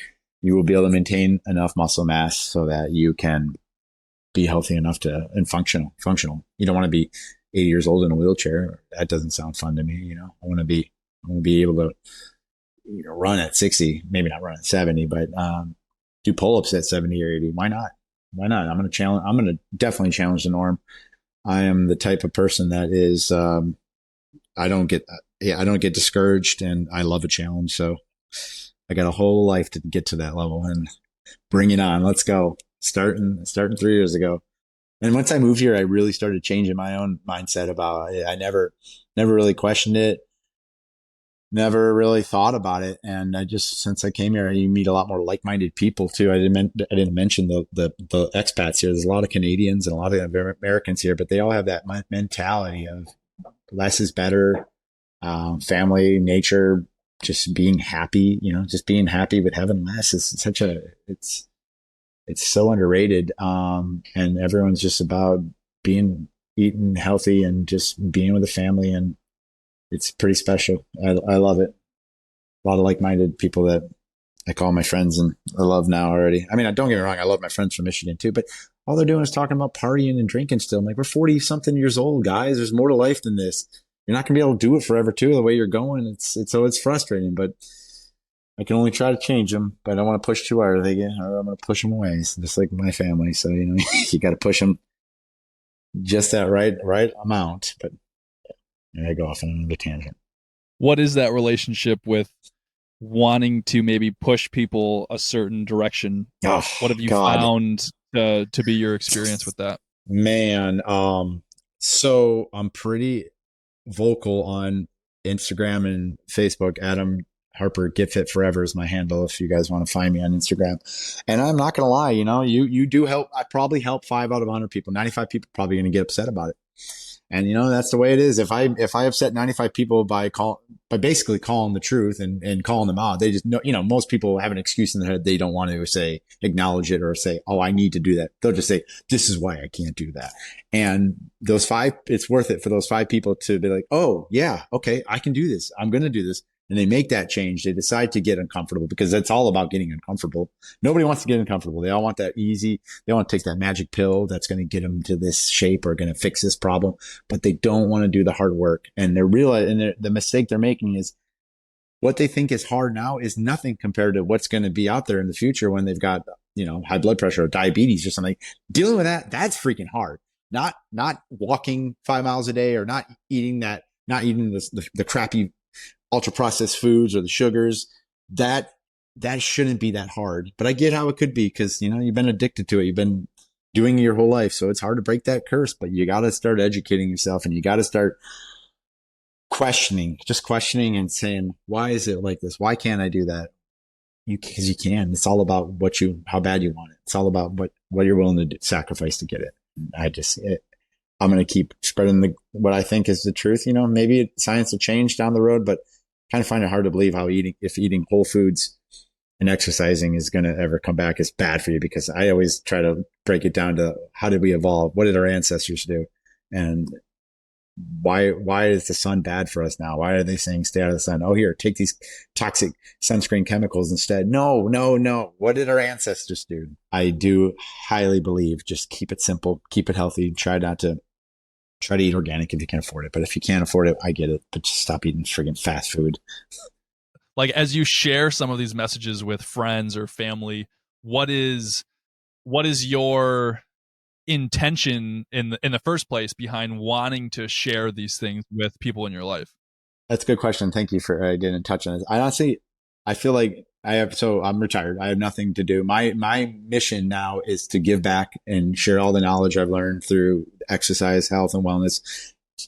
you will be able to maintain enough muscle mass so that you can be healthy enough and functional. You don't want to be 80 years old in a wheelchair. That doesn't sound fun to me. You know, I want to be able to, you know, run at 60, maybe not run at 70, but, do pull-ups at 70 or 80. Why not? Why not? I'm going to definitely challenge the norm. I am the type of person that is, I don't get discouraged, and I love a challenge. So I got a whole life to get to that level, and bring it on. Let's go. Starting 3 years ago. And once I moved here, I really started changing my own mindset about it. I never really questioned it. Never really thought about it. And I just, since I came here, you meet a lot more like-minded people too. I didn't mention the expats here. There's a lot of Canadians and a lot of Americans here, but they all have that mentality of less is better, family, nature, just being happy, you know, just being happy with having less is it's so underrated. And everyone's just about eating healthy and just being with the family. And it's pretty special. I love it. A lot of like-minded people that I call my friends, and I love now already. I mean, don't get me wrong. I love my friends from Michigan too, but all they're doing is talking about partying and drinking still. I'm like, we're 40 something years old, guys. There's more to life than this. You're not gonna be able to do it forever too, the way you're going. It's frustrating, but I can only try to change them, but I don't want to push too hard. Or I'm going to push them away. It's just like my family. So, you know, you got to push them just that right amount. But I go off on another tangent. What is that relationship with wanting to maybe push people a certain direction? Oh, what have you found to be your experience with that? Man, so I'm pretty vocal on Instagram and Facebook. Adam Harper, Get Fit Forever is my handle if you guys want to find me on Instagram. And I'm not going to lie, you know, you do help. I probably help 5 out of 100 people. 95 people probably going to get upset about it. And, you know, that's the way it is. If I upset 95 people by basically calling the truth and calling them out, they just know, you know, most people have an excuse in their head. They don't want to say, acknowledge it or say, oh, I need to do that. They'll just say, this is why I can't do that. And those 5, it's worth it for those 5 people to be like, oh yeah, okay, I can do this. I'm going to do this. And they make that change. They decide to get uncomfortable, because it's all about getting uncomfortable. Nobody wants to get uncomfortable. They all want that easy. They want to take that magic pill that's going to get them to this shape or going to fix this problem, but they don't want to do the hard work. And the mistake they're making is what they think is hard now is nothing compared to what's going to be out there in the future when they've got, you know, high blood pressure or diabetes or something. Dealing with that's freaking hard. Not walking 5 miles a day, or not eating the crappy ultra processed foods or the sugars. That shouldn't be that hard, but I get how it could be, because, you know, you've been addicted to it. You've been doing it your whole life. So it's hard to break that curse, but you got to start educating yourself, and you got to start questioning and saying, why is it like this? Why can't I do that? Because you can. It's all about how bad you want it. It's all about what you're willing to sacrifice to get it. I'm going to keep spreading what I think is the truth. You know, maybe science will change down the road, but kind of find it hard to believe if eating whole foods and exercising is going to ever come back as bad for you, because I always try to break it down to how did we evolve? What did our ancestors do? And why is the sun bad for us now? Why are they saying stay out of the sun? Oh, here, take these toxic sunscreen chemicals instead. No. What did our ancestors do? I do highly believe just keep it simple, keep it healthy, try to eat organic if you can afford it. But if you can't afford it, I get it. But just stop eating friggin' fast food. Like, as you share some of these messages with friends or family, what is your intention in the first place behind wanting to share these things with people in your life? That's a good question. Thank you for getting in touch on this. I feel like I'm retired. I have nothing to do. My mission now is to give back and share all the knowledge I've learned through exercise, health, and wellness,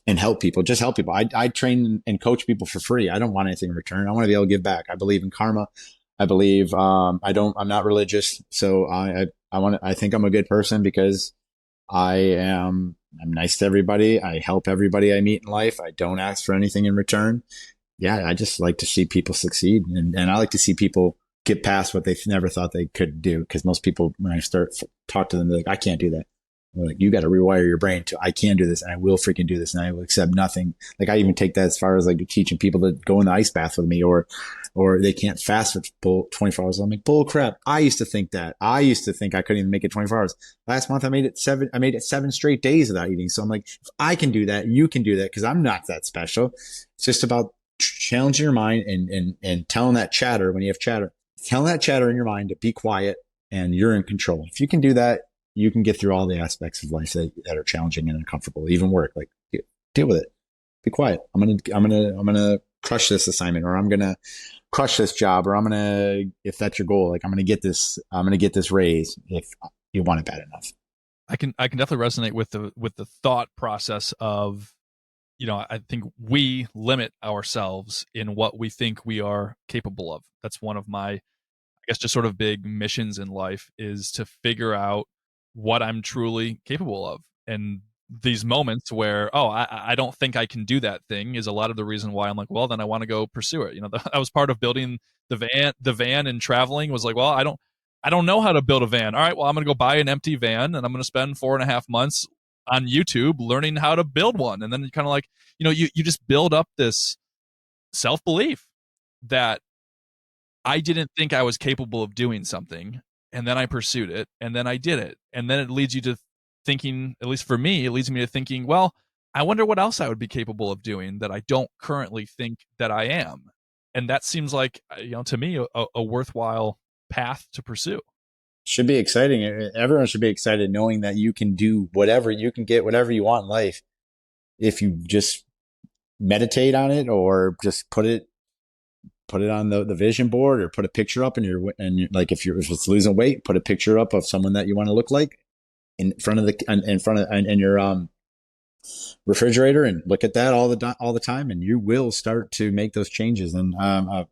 and help people. Just help people. I train and coach people for free. I don't want anything in return. I want to be able to give back. I believe in karma. I believe I'm not religious, so I think I'm a good person because I'm nice to everybody. I help everybody I meet in life. I don't ask for anything in return. Yeah, I just like to see people succeed. And I like to see people get past what they never thought they could do. Because most people, when I talk to them, they're like, I can't do that. Like, you got to rewire your brain to, I can do this and I will freaking do this and I will accept nothing. Like, I even take that as far as like teaching people to go in the ice bath with me, or they can't fast for 24 hours. I'm like, bull crap. I used to think that. I used to think I couldn't even make it 24 hours. Last month I made it 7 straight days without eating. So I'm like, if I can do that, you can do that, because I'm not that special. It's just about challenging your mind and telling that chatter, when you have chatter, telling that chatter in your mind to be quiet, and you're in control. If you can do that, you can get through all the aspects of life that are challenging and uncomfortable, even work. Like, deal with it. Be quiet. I'm gonna crush this assignment, or I'm gonna crush this job, or if that's your goal, like, I'm gonna get this raise if you want it bad enough. I can definitely resonate with the thought process of, I think we limit ourselves in what we think we are capable of. That's one of my, I guess, just sort of big missions in life, is to figure out what I'm truly capable of. And these moments where, I don't think I can do that thing, is a lot of the reason why I'm like, well, then I want to go pursue it. I was part of building the van and traveling, was like, well, I don't know how to build a van. All right, well, I'm going to go buy an empty van and I'm going to spend 4.5 months on YouTube learning how to build one. And then you kind of like, you just build up this self-belief that I didn't think I was capable of doing something, and then I pursued it, and then I did it. And then it leads you to thinking, at least for me, it leads me to thinking, well, I wonder what else I would be capable of doing that I don't currently think that I am. And that seems like, to me, a worthwhile path to pursue. Should be exciting. Everyone should be excited knowing that you can do whatever, you can get whatever you want in life if you just meditate on it, or just put it on the vision board, or put a picture up like, if it's losing weight, put a picture up of someone that you want to look like in front of your refrigerator, and look at that all the time, and you will start to make those changes. And a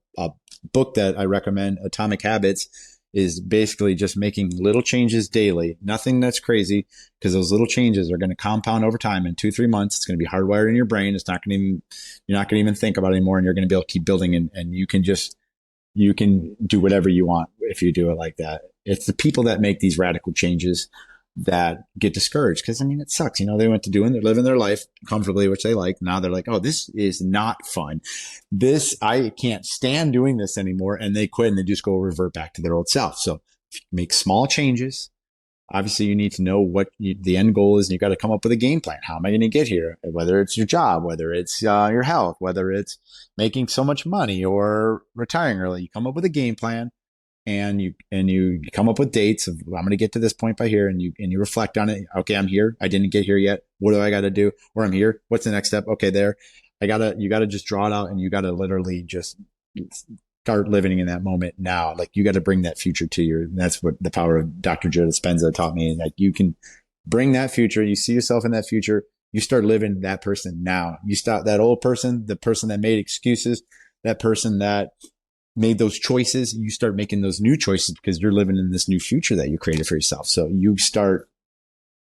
book that I recommend, Atomic Habits, is basically just making little changes daily. Nothing that's crazy, because those little changes are going to compound over time. In 2-3 months, it's going to be hardwired in your brain. You're not going to even think about it anymore, and you're going to be able to keep building. And you can do whatever you want if you do it like that. It's the people that make these radical changes that get discouraged, because it sucks. They went to they're living their life comfortably, which they like. Now they're like, oh, this is not fun. I can't stand doing this anymore. And they quit, and they just go revert back to their old self. So if you make small changes, obviously you need to know what the end goal is, and you got to come up with a game plan. How am I going to get here? Whether it's your job, whether it's your health, whether it's making so much money or retiring early, you come up with a game plan. And you come up with dates of, I'm going to get to this point by here, and you reflect on it. Okay, I'm here. I didn't get here yet. What do I got to do? Or I'm here. What's the next step? Okay, there. You got to just draw it out, and you got to literally just start living in that moment now. Like, you got to bring that future to you. And that's what the power of Dr. Joe Dispenza taught me. Like, you can bring that future. You see yourself in that future. You start living that person now. You stop that old person, the person that made excuses, that person that made those choices. You start making those new choices, because you're living in this new future that you created for yourself. So you start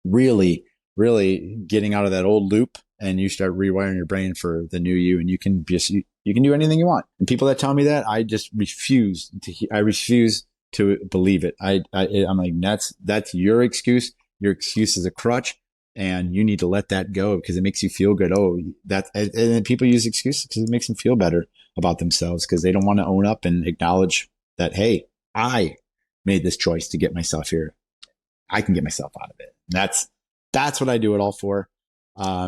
really, really getting out of that old loop, and you start rewiring your brain for the new you. And you can do anything you want. And people that tell me that, I just refuse to believe it. I'm like, that's your excuse. Your excuse is a crutch, and you need to let that go, because it makes you feel good. And people use excuses because it makes them feel better about themselves, because they don't want to own up and acknowledge that, hey, I made this choice to get myself here. I can get myself out of it. And that's what I do it all for,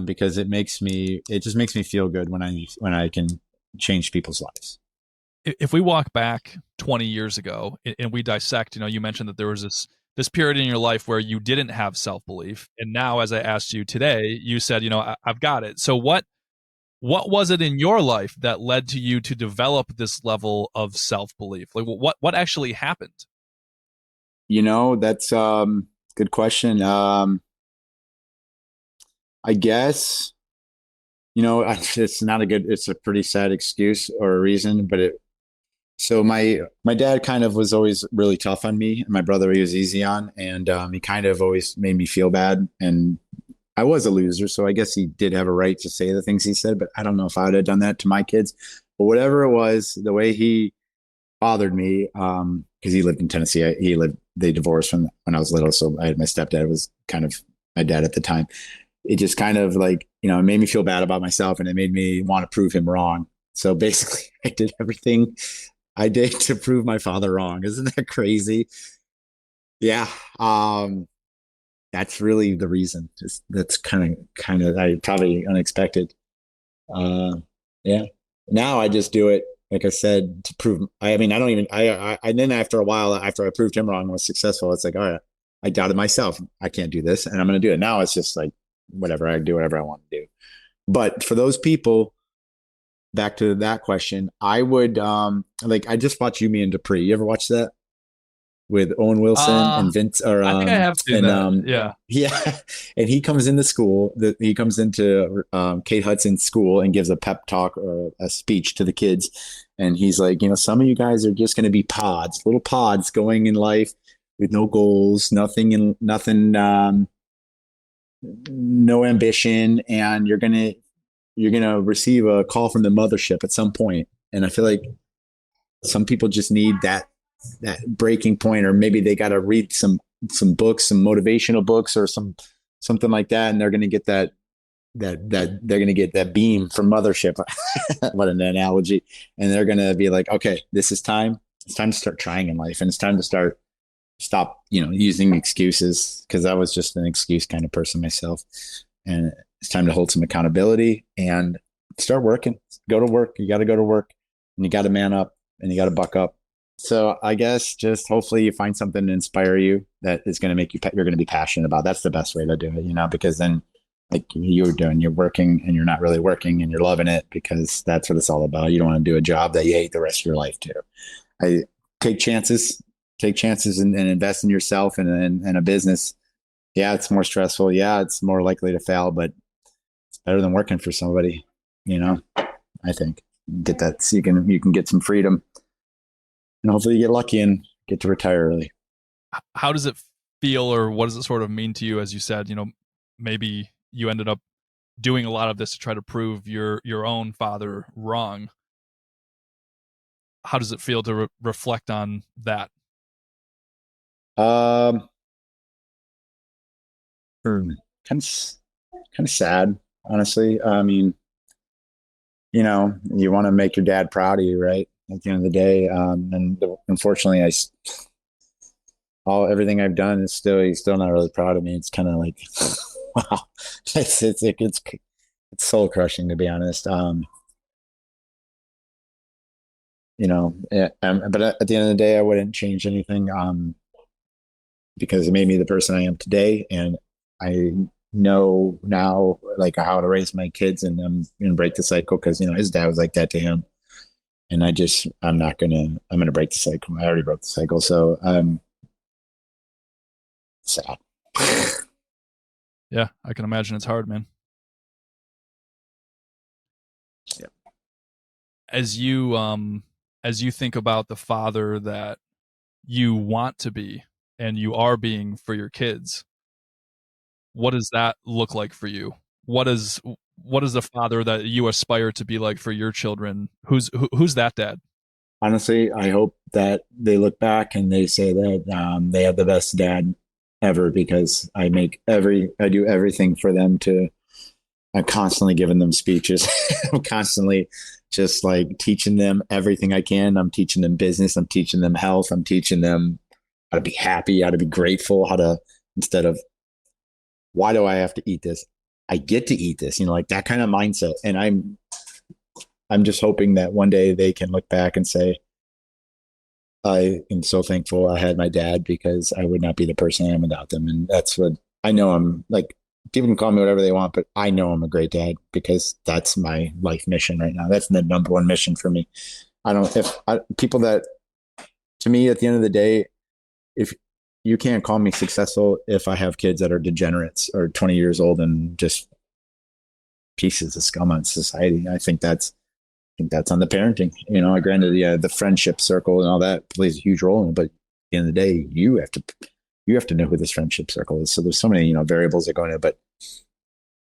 because it just makes me feel good when I can change people's lives. If we walk back 20 years ago and we dissect, you mentioned that there was this period in your life where you didn't have self-belief, and now, as I asked you today, you said, I've got it. So what was it in your life that led to you to develop this level of self-belief? Like, what actually happened? That's good question. I guess, it's a pretty sad excuse or a reason, but so my dad kind of was always really tough on me, and my brother, he was easy on, and he kind of always made me feel bad, and I was a loser, so I guess he did have a right to say the things he said, but I don't know if I would have done that to my kids. But whatever it was, the way he bothered me, because he lived in Tennessee. They divorced when I was little, so my stepdad was kind of my dad at the time. It just kind of like, it made me feel bad about myself, and it made me want to prove him wrong. So basically, I did everything I did to prove my father wrong. Isn't that crazy? Yeah. That's really the reason. That's kind of I probably unexpected. Uh, yeah. Now I just do it, like I said, to prove. I mean, I don't even. And then after a while, after I proved him wrong and was successful, it's like, all right, I doubted myself. I can't do this, and I'm going to do it. Now it's just like whatever. I do whatever I want to do. But for those people, back to that question, I would like. I just watched You, Me, and Dupree. You ever watch that with Owen Wilson and Vince, or I think I have seen and that. Yeah. yeah, and he comes into school. He comes into Kate Hudson's school and gives a pep talk or a speech to the kids, and he's like, some of you guys are just going to be pods, little pods going in life with no goals, nothing, no ambition, and you're gonna receive a call from the mothership at some point. And I feel like some people just need that breaking point, or maybe they got to read some books, some motivational books, or something like that, and they're going to get that they're going to get that beam from mothership. What an analogy! And they're going to be like, okay, this is time. It's time to start trying in life, and it's time to stop using excuses, because I was just an excuse kind of person myself. And it's time to hold some accountability and start working. Go to work. You got to go to work, and you got to man up, and you got to buck up. So I guess just hopefully you find something to inspire you that is going to make you're going to be passionate about. That's the best way to do it, because then, like you were doing, you're working and you're not really working and you're loving it, because that's what it's all about. You don't want to do a job that you hate the rest of your life too. I take chances and invest in yourself and a business. Yeah, it's more stressful. Yeah, it's more likely to fail, but it's better than working for somebody, I think. Get that so you can get some freedom. And hopefully you get lucky and get to retire early. How does it feel, or what does it sort of mean to you? As you said, maybe you ended up doing a lot of this to try to prove your own father wrong. How does it feel to reflect on that? Kind of sad, honestly. I mean, you want to make your dad proud of you, right? At the end of the day. And unfortunately, everything I've done is he's still not really proud of me. It's kind of like, wow, it's soul crushing, to be honest. But at the end of the day, I wouldn't change anything, because it made me the person I am today. And I know now, like, how to raise my kids, and I'm going to break the cycle, because, his dad was like that to him. And I'm going to break the cycle. I already broke the cycle. So I'm sad. Yeah, I can imagine it's hard, man. Yeah. As you think about the father that you want to be and you are being for your kids, what does that look like for you? What is the father that you aspire to be like for your children? Who's that dad? Honestly, I hope that they look back and they say that they have the best dad ever, because I do everything for them I'm constantly giving them speeches. I'm constantly just like teaching them everything I can. I'm teaching them business. I'm teaching them health. I'm teaching them how to be happy, how to be grateful, instead of, why do I have to eat this? I get to eat this, like that kind of mindset. And I'm just hoping that one day they can look back and say, I am so thankful I had my dad, because I would not be the person I am without them. And that's what I know. I'm like, people can call me whatever they want, but I know I'm a great dad, because that's my life mission right now. That's the number one mission for me. People that, to me, at the end of the day, if you can't call me successful if I have kids that are degenerates or 20 years old and just pieces of scum on society. I think that's on the parenting. Granted, the friendship circle and all that plays a huge role in it, but at the end of the day, you have to know who this friendship circle is. So there's so many variables that go in it, but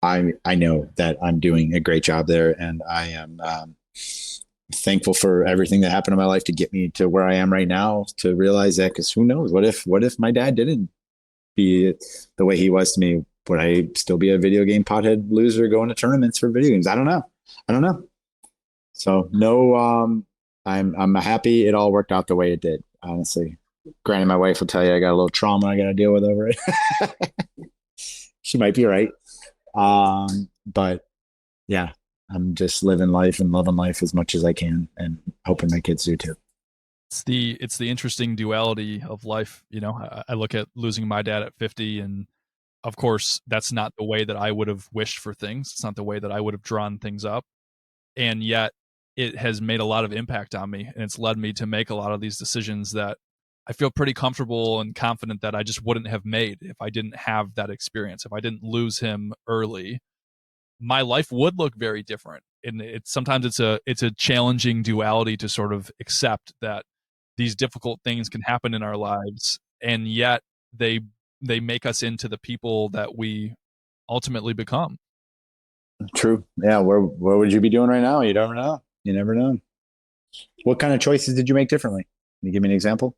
I know that I'm doing a great job there, and I am thankful for everything that happened in my life to get me to where I am right now, to realize that, because who knows, what if my dad didn't be the way he was to me would I still be a video game pothead loser going to tournaments for video games? I don't know. I don't know. So no, I'm happy it all worked out the way it did, honestly. Granted, my wife will tell you I got a little trauma I got to deal with over it. She might be right. But yeah, I'm just living life and loving life as much as I can and hoping my kids do too. It's the interesting duality of life. You know, I look at losing my dad at 50, and of course, that's not the way that I would have wished for things. It's not the way that I would have drawn things up. And yet it has made a lot of impact on me, and it's led me to make a lot of these decisions that I feel pretty comfortable and confident that I just wouldn't have made if I didn't have that experience. If I didn't lose him early, my life would look very different. And sometimes it's a challenging duality to sort of accept that these difficult things can happen in our lives, and yet they make us into the people that we ultimately become. True. Yeah. Where would you be doing right now? You never know. You never know. What kind of choices did you make differently? Can you give me an example?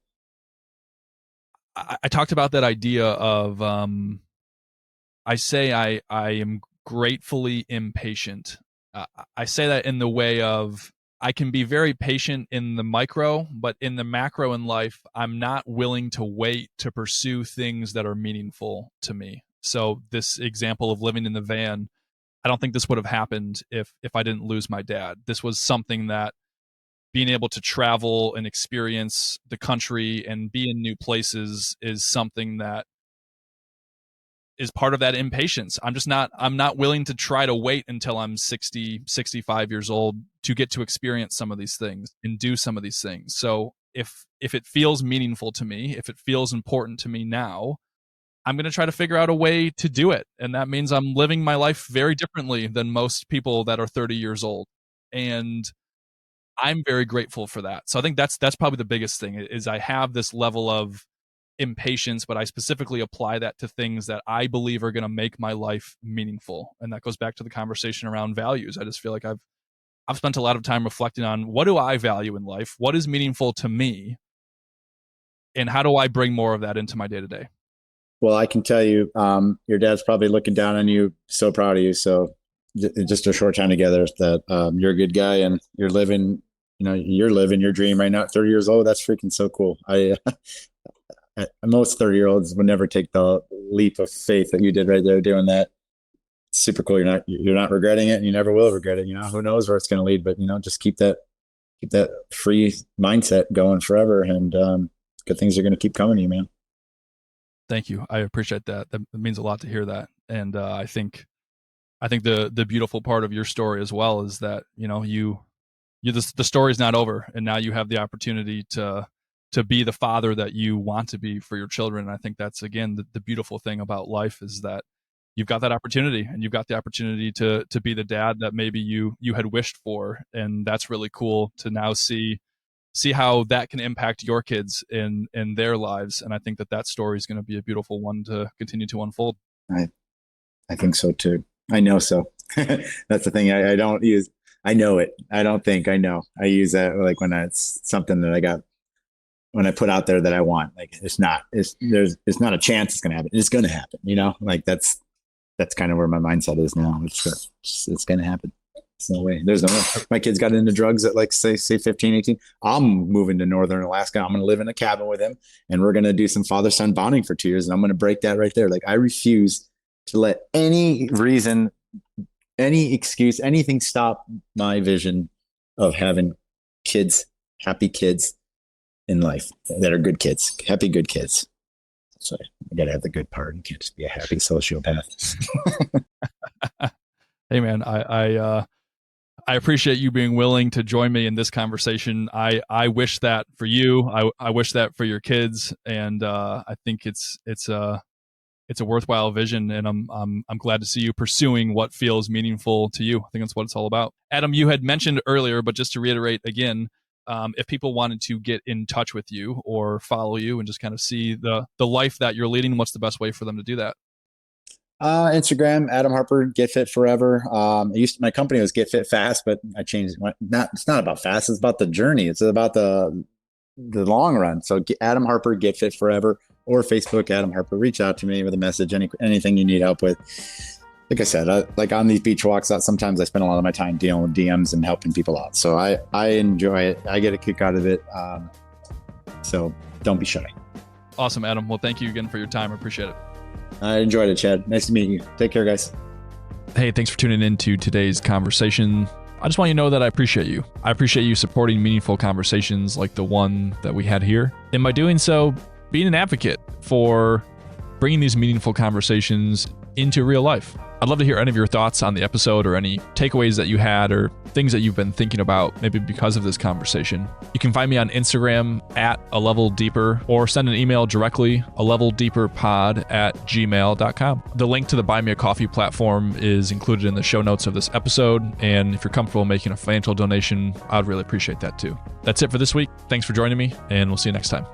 I talked about that idea of I say I am gratefully impatient. I say that in the way of I can be very patient in the micro, but in the macro in life, I'm not willing to wait to pursue things that are meaningful to me. So this example of living in the van, I don't think this would have happened if I didn't lose my dad. This was something that being able to travel and experience the country and be in new places is something that is part of that impatience. I'm not willing to try to wait until I'm 60, 65 years old to get to experience some of these things and do some of these things. So if it feels meaningful to me, if it feels important to me now, I'm going to try to figure out a way to do it. And that means I'm living my life very differently than most people that are 30 years old. And I'm very grateful for that. So I think that's probably the biggest thing is I have this level of impatience, but I specifically apply that to things that I believe are going to make my life meaningful. And that goes back to the conversation around values. I just feel like I've spent a lot of time reflecting on what do I value in life? What is meaningful to me? And how do I bring more of that into my day to day? Well, I can tell you, your dad's probably looking down on you, so proud of you. So just a short time together that you're a good guy and you're living your dream right now at 30 years old. That's freaking so cool. Most 30-year-olds would never take the leap of faith that you did right there doing that. It's super cool. You're not regretting it, and you never will regret it. You know, who knows where it's going to lead, but just keep that free mindset going forever, and good things are going to keep coming to you, man. Thank you. I appreciate that. That means a lot to hear that. And I think the beautiful part of your story as well is that, the story is not over, and now you have the opportunity to be the father that you want to be for your children. And I think that's, again, the beautiful thing about life is that you've got that opportunity, and you've got the opportunity to be the dad that maybe you had wished for. And that's really cool to now see how that can impact your kids in their lives. And I think that story is going to be a beautiful one to continue to unfold. I think so too. I know so. That's the thing. I don't use, I know it. I don't think I know. I use that like when it's something that when I put out there that I want. Like it's not a chance it's going to happen. It's going to happen, like that's kind of where my mindset is now. It's going to happen. There's no way. There's no way. My kids got into drugs at like say 15, 18. I'm moving to Northern Alaska. I'm going to live in a cabin with him, and we're going to do some father-son bonding for 2 years. And I'm going to break that right there. Like I refuse to let any reason, any excuse, anything stop my vision of having kids, happy kids in life that are good kids, happy, good kids. So you got to have the good part. You can't just be a happy sociopath. Hey man, I appreciate you being willing to join me in this conversation. I wish that for you. I wish that for your kids, and I think it's a worthwhile vision, and I'm glad to see you pursuing what feels meaningful to you. I think that's what it's all about. Adam, you had mentioned earlier, but just to reiterate again, if people wanted to get in touch with you or follow you and just kind of see the life that you're leading, what's the best way for them to do that? Instagram, Adam Harper, Get Fit Forever. My company was Get Fit Fast, but I changed it. It's not about fast. It's about the journey. It's about the long run. So Adam Harper, Get Fit Forever, or Facebook, Adam Harper. Reach out to me with a message, anything you need help with. Like I said, like on these beach walks, sometimes I spend a lot of my time dealing with DMs and helping people out. So I enjoy it. I get a kick out of it. So don't be shy. Awesome, Adam. Well, thank you again for your time. I appreciate it. I enjoyed it, Chad. Nice to meet you. Take care, guys. Hey, thanks for tuning in to today's conversation. I just want you to know that I appreciate you. I appreciate you supporting meaningful conversations like the one that we had here. And by doing so, being an advocate for bringing these meaningful conversations into real life. I'd love to hear any of your thoughts on the episode or any takeaways that you had or things that you've been thinking about maybe because of this conversation. You can find me on Instagram at A Level Deeper or send an email directly, aleveldeeperpod@gmail.com. The link to the Buy Me a Coffee platform is included in the show notes of this episode. And if you're comfortable making a financial donation, I'd really appreciate that too. That's it for this week. Thanks for joining me, and we'll see you next time.